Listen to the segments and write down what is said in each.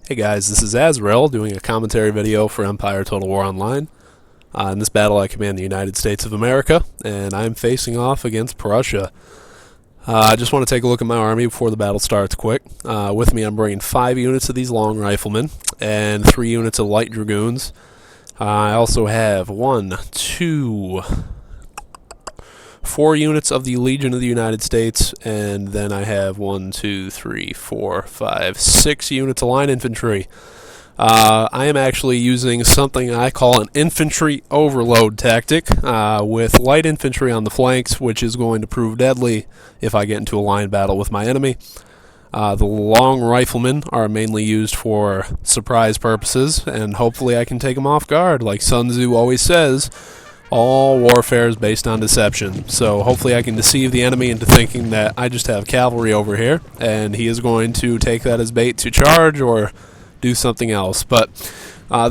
Hey guys, this is Azrael doing a commentary video for Empire Total War Online. In this battle I command the United States of America, and I'm facing off against Prussia. I just want to take a look at my army before the battle starts quick. With me I'm bringing 5 units of these long riflemen, and 3 units of light dragoons. I also have 4 units of the Legion of the United States, and then I have 6 units of line infantry. I am actually using something I call an infantry overload tactic with light infantry on the flanks, which is going to prove deadly if I get into a line battle with my enemy. The long riflemen are mainly used for surprise purposes, and hopefully I can take them off guard. Like Sun Tzu always says, all warfare is based on deception. So hopefully I can deceive the enemy into thinking that I just have cavalry over here, and he is going to take that as bait to charge or do something else. But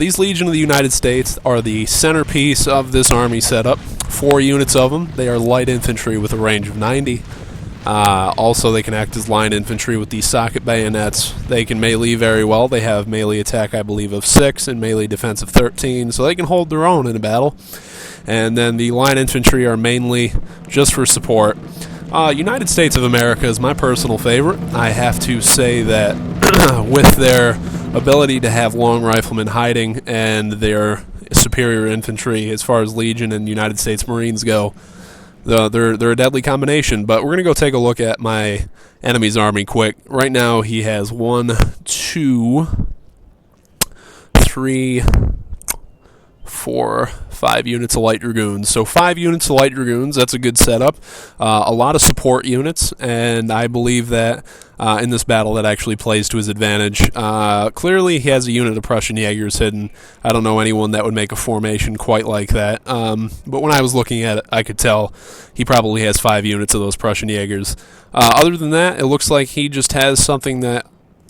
these Legion of the United States are the centerpiece of this army setup. 4 units of them. They are light infantry with a range of 90. Also, they can act as line infantry with these socket bayonets. They can melee very well. They have melee attack, I believe, of 6 and melee defense of 13, so they can hold their own in a battle. And then the line infantry are mainly just for support. United States of America is my personal favorite. I have to say that with their ability to have long riflemen hiding and their superior infantry as far as Legion and United States Marines go, they're a deadly combination. But we're going to go take a look at my enemy's army quick. Right now he has 1, 2, 3, 4, 5 units of light dragoons. So 5 units of light dragoons, that's a good setup. A lot of support units, and I believe that in this battle that actually plays to his advantage. Clearly he has a unit of Prussian Jaegers hidden. I don't know anyone that would make a formation quite like that. But when I was looking at it, I could tell he probably has 5 units of those Prussian Jaegers. Other than that, it looks like he just has something that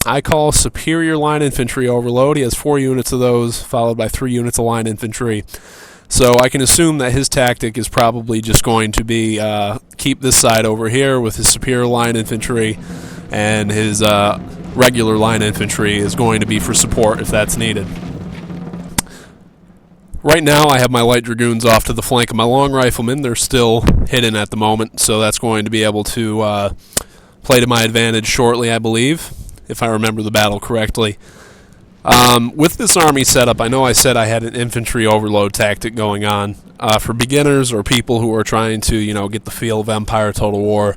I call superior line infantry overload. He has 4 units of those, followed by 3 units of line infantry. So I can assume that his tactic is probably just going to be keep this side over here with his superior line infantry, and his regular line infantry is going to be for support if that's needed. Right now I have my light dragoons off to the flank of my long riflemen. They're still hidden at the moment, so that's going to be able to play to my advantage shortly, I believe, if I remember the battle correctly. With this army setup, I know I said I had an infantry overload tactic going on. For beginners or people who are trying to, get the feel of Empire Total War,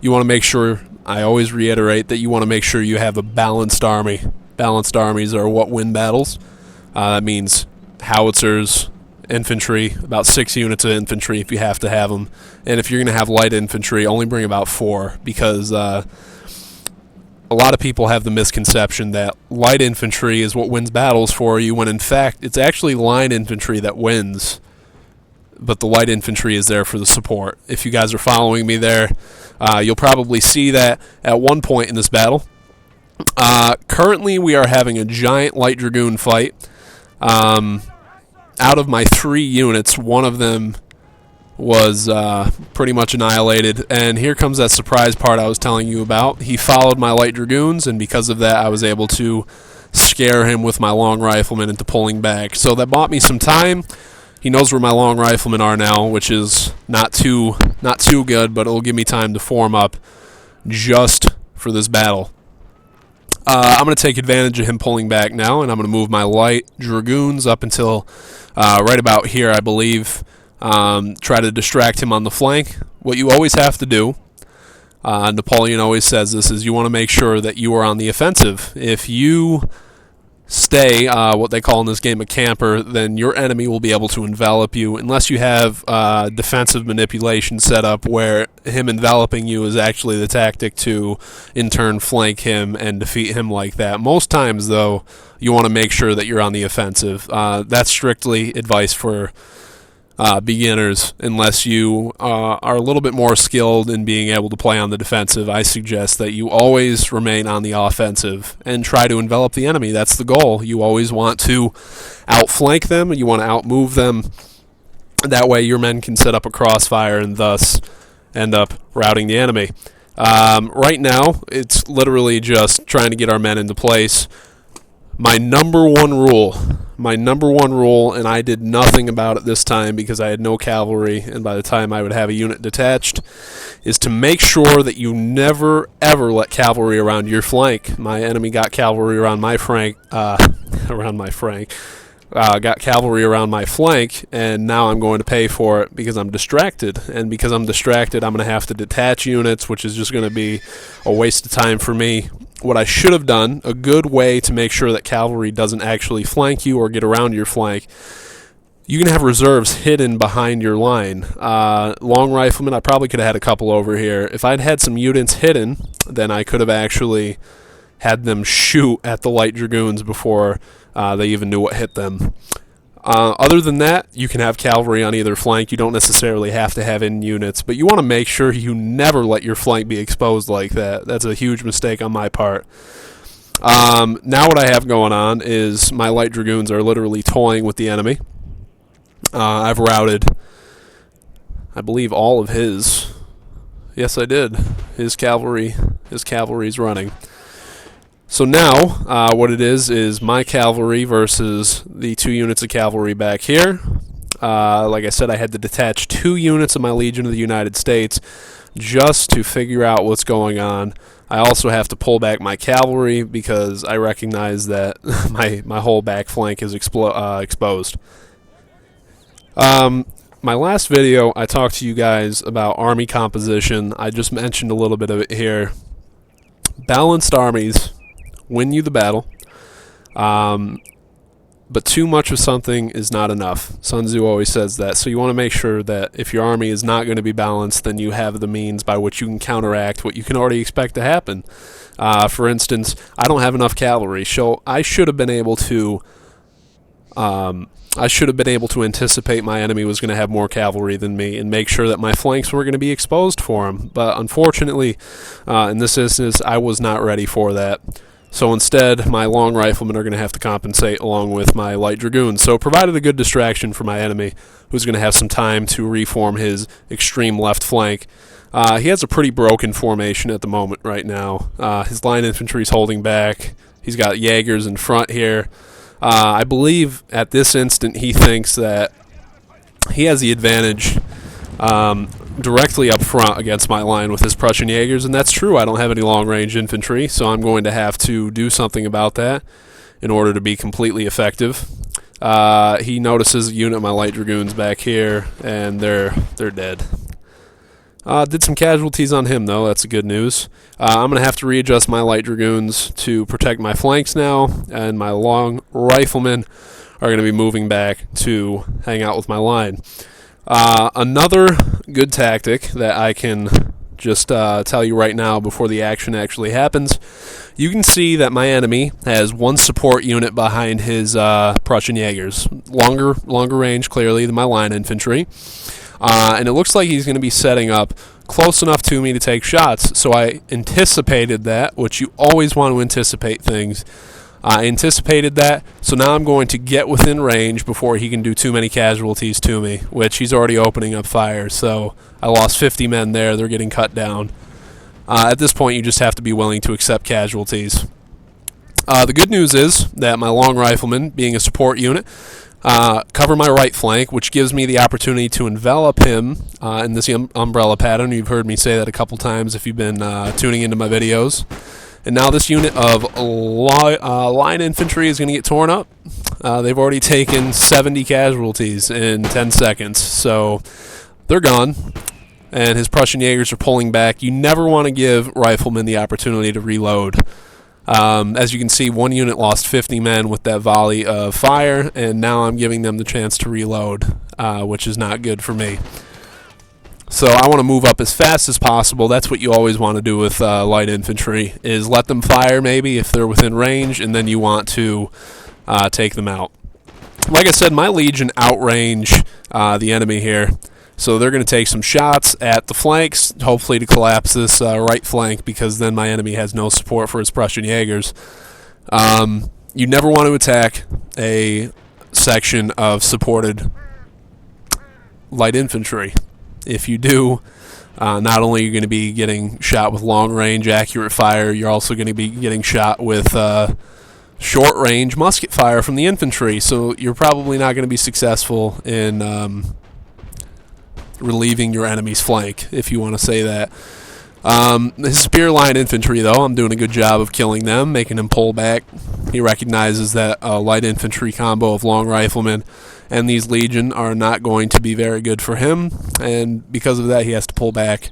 you want to make sure, I always reiterate, that you want to make sure you have a balanced army. Balanced armies are what win battles. That means howitzers, infantry, about 6 units of infantry if you have to have them. And if you're going to have light infantry, only bring about 4, because a lot of people have the misconception that light infantry is what wins battles for you, when in fact it's actually line infantry that wins, but the light infantry is there for the support. If you guys are following me there, you'll probably see that at one point in this battle. Currently we are having a giant light dragoon fight. Out of my 3 units, one of them was pretty much annihilated, and here comes that surprise part I was telling you about. He followed my light dragoons, and because of that I was able to scare him with my long riflemen into pulling back. So that bought me some time. He knows where my long riflemen are now, which is not too good, but it'll give me time to form up just for this battle. I'm going to take advantage of him pulling back now, and I'm going to move my light dragoons up until right about here, I believe. Try to distract him on the flank. What you always have to do, Napoleon always says this, is you want to make sure that you are on the offensive. If you stay what they call in this game a camper, then your enemy will be able to envelop you, unless you have defensive manipulation set up where him enveloping you is actually the tactic to in turn flank him and defeat him like that. Most times though, you want to make sure that you're on the offensive. That's strictly advice for beginners. Unless you are a little bit more skilled in being able to play on the defensive, I suggest that you always remain on the offensive and try to envelop the enemy. That's the goal. You always want to outflank them, you want to outmove them. That way your men can set up a crossfire and thus end up routing the enemy. Right now, it's literally just trying to get our men into place. My number one rule, and I did nothing about it this time because I had no cavalry, and by the time I would have a unit detached, is to make sure that you never, ever let cavalry around your flank. My enemy got cavalry around my flank, got cavalry around my flank, and now I'm going to pay for it because I'm distracted. And because I'm distracted, I'm going to have to detach units, which is just going to be a waste of time for me. What I should have done, a good way to make sure that cavalry doesn't actually flank you or get around your flank, you can have reserves hidden behind your line. Long riflemen, I probably could have had a couple over here. If I'd had some units hidden, then I could have actually had them shoot at the light dragoons before they even knew what hit them. Other than that, you can have cavalry on either flank. You don't necessarily have to have in units, but you want to make sure you never let your flank be exposed like that. That's a huge mistake on my part. Now what I have going on is my light dragoons are literally toying with the enemy. I've routed, I believe, all of his. Yes, I did. His cavalry's running. So now, what it is my cavalry versus the 2 units of cavalry back here. Like I said, I had to detach 2 units of my Legion of the United States just to figure out what's going on. I also have to pull back my cavalry because I recognize that my whole back flank is exposed. My last video, I talked to you guys about army composition. I just mentioned a little bit of it here. Balanced armies win you the battle, but too much of something is not enough. Sun Tzu always says that. So you want to make sure that if your army is not going to be balanced, then you have the means by which you can counteract what you can already expect to happen. For instance, I don't have enough cavalry, so I should have been able to anticipate my enemy was going to have more cavalry than me and make sure that my flanks were going to be exposed for him. But unfortunately, in this instance, I was not ready for that. So instead, my long riflemen are going to have to compensate along with my light dragoons. So it provided a good distraction for my enemy, who's going to have some time to reform his extreme left flank. He has a pretty broken formation at the moment right now. His line infantry is holding back. He's got Jaegers in front here. I believe at this instant he thinks that he has the advantage directly up front against my line with his Prussian Jaegers, and that's true. I don't have any long-range infantry, so I'm going to have to do something about that in order to be completely effective. He notices a unit of my light dragoons back here, and they're dead. Did some casualties on him, though. That's the good news. I'm going to have to readjust my light dragoons to protect my flanks now, and my long riflemen are going to be moving back to hang out with my line. Another good tactic that I can just tell you right now before the action actually happens, you can see that my enemy has 1 support unit behind his Prussian Jaegers. Longer range, clearly, than my line infantry. And it looks like he's going to be setting up close enough to me to take shots. So I anticipated that, which you always want to anticipate things. I anticipated that, so now I'm going to get within range before he can do too many casualties to me, which he's already opening up fire. So I lost 50 men there. They're getting cut down. At this point, you just have to be willing to accept casualties. The good news is that my long rifleman, being a support unit, cover my right flank, which gives me the opportunity to envelop him in this umbrella pattern. You've heard me say that a couple times if you've been tuning into my videos. And now this unit of line infantry is going to get torn up. They've already taken 70 casualties in 10 seconds, so they're gone. And his Prussian Jaegers are pulling back. You never want to give riflemen the opportunity to reload. As you can see, 1 unit lost 50 men with that volley of fire, and now I'm giving them the chance to reload, which is not good for me. So I want to move up as fast as possible. That's what you always want to do with light infantry, is let them fire maybe if they're within range, and then you want to take them out. Like I said, my Legion outrange the enemy here. So they're going to take some shots at the flanks, hopefully to collapse this right flank, because then my enemy has no support for his Prussian Jaegers. You never want to attack a section of supported light infantry. If you do, not only are you going to be getting shot with long-range accurate fire, you're also going to be getting shot with short-range musket fire from the infantry, so you're probably not going to be successful in relieving your enemy's flank, if you want to say that. His spear line infantry, though, I'm doing a good job of killing them, making him pull back. He recognizes that a light infantry combo of long riflemen and these legion are not going to be very good for him, and because of that, he has to pull back.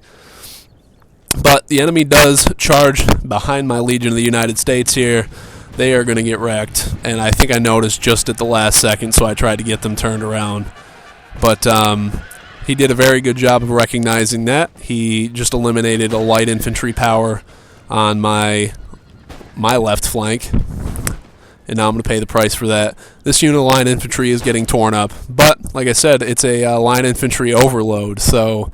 But the enemy does charge behind my Legion of the United States here. They are going to get wrecked, and I think I noticed just at the last second, so I tried to get them turned around. But he did a very good job of recognizing that. He just eliminated a light infantry power on my left flank, and now I'm going to pay the price for that. This unit of line infantry is getting torn up, but like I said, it's a line infantry overload, so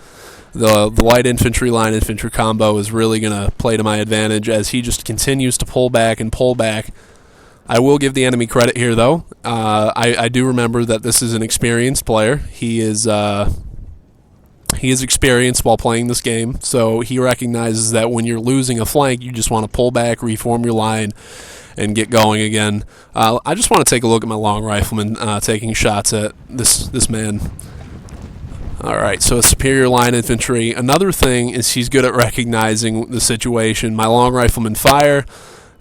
the light infantry line infantry combo is really going to play to my advantage as he just continues to pull back and pull back. I will give the enemy credit here, though. I do remember that this is an experienced player. He is experienced while playing this game, so he recognizes that when you're losing a flank, you just want to pull back, reform your line, and get going again. I just want to take a look at my long rifleman taking shots at this man. All right, so superior line infantry. Another thing is he's good at recognizing the situation. My long riflemen fire,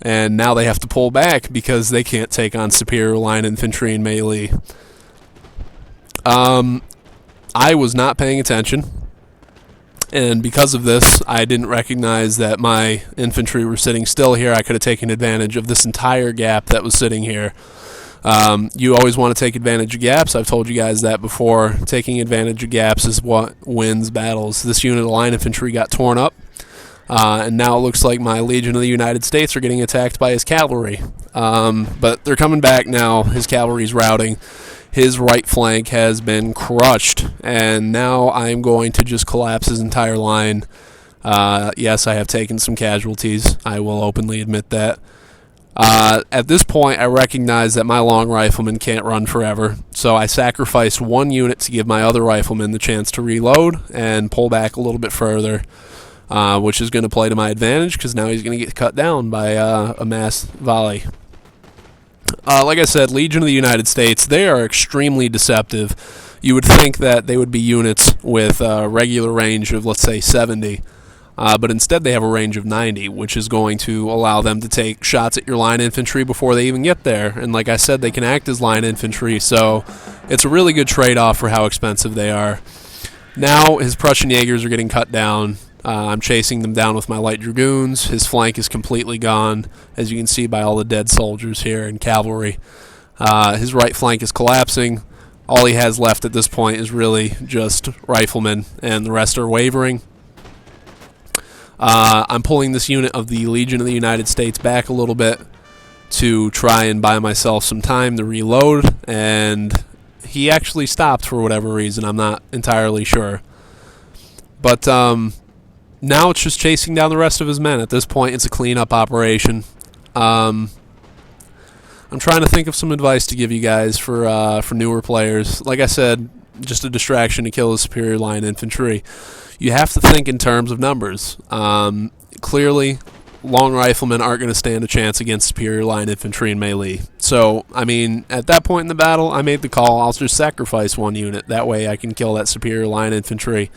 and now they have to pull back because they can't take on superior line infantry and melee. I was not paying attention, and because of this, I didn't recognize that my infantry were sitting still here. I could have taken advantage of this entire gap that was sitting here. You always want to take advantage of gaps. I've told you guys that before. Taking advantage of gaps is what wins battles. This unit of line infantry got torn up, and now it looks like my Legion of the United States are getting attacked by his cavalry. But they're coming back now. His cavalry's routing. His right flank has been crushed, and now I'm going to just collapse his entire line. Yes, I have taken some casualties. I will openly admit that. At this point, I recognize that my long rifleman can't run forever, so I sacrificed one unit to give my other rifleman the chance to reload and pull back a little bit further, which is going to play to my advantage because now he's going to get cut down by a mass volley. Like I said, Legion of the United States, they are extremely deceptive. You would think that they would be units with a regular range of, let's say, 70. But instead they have a range of 90, which is going to allow them to take shots at your line infantry before they even get there. And like I said, they can act as line infantry, so it's a really good trade-off for how expensive they are. Now his Prussian Jaegers are getting cut down. I'm chasing them down with my light dragoons. His flank is completely gone, as you can see by all the dead soldiers here and cavalry. His right flank is collapsing. All he has left at this point is really just riflemen, and the rest are wavering. I'm pulling this unit of the Legion of the United States back a little bit to try and buy myself some time to reload, and he actually stopped for whatever reason. I'm not entirely sure. But now it's just chasing down the rest of his men. At this point, it's a cleanup operation. I'm trying to think of some advice to give you guys for newer players. Like I said, just a distraction to kill his superior line infantry. You have to think in terms of numbers. Clearly, long riflemen aren't going to stand a chance against superior line infantry and melee. So, I mean, at that point in the battle, I made the call. I'll just sacrifice one unit. That way I can kill that superior line infantry.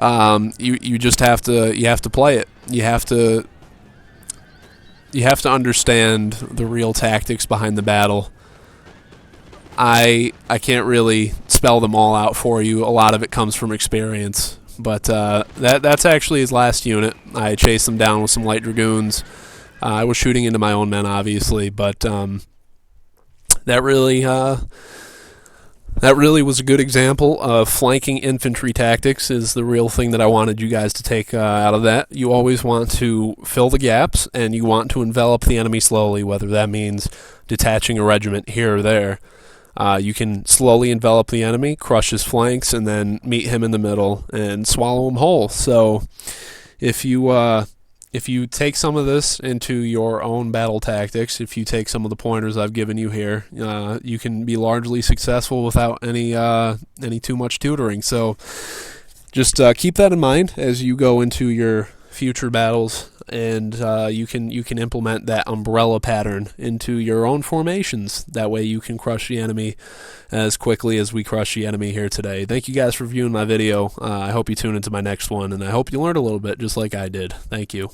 You just have to play it. You have to understand the real tactics behind the battle. I can't really spell them all out for you. A lot of it comes from experience. But that's actually his last unit. I chased him down with some light dragoons. I was shooting into my own men, obviously, but that really was a good example of flanking infantry tactics. Is the real thing that I wanted you guys to take out of that. You always want to fill the gaps, and you want to envelop the enemy slowly, whether that means detaching a regiment here or there. You can slowly envelop the enemy, crush his flanks, and then meet him in the middle and swallow him whole. So if you take some of this into your own battle tactics, if you take some of the pointers I've given you here, you can be largely successful without any too much tutoring. So just keep that in mind as you go into your future battles, and you can implement that umbrella pattern into your own formations. That way you can crush the enemy as quickly as we crush the enemy here today. Thank you guys for viewing my video. I hope you tune into my next one, and I hope you learned a little bit just like I did. Thank you.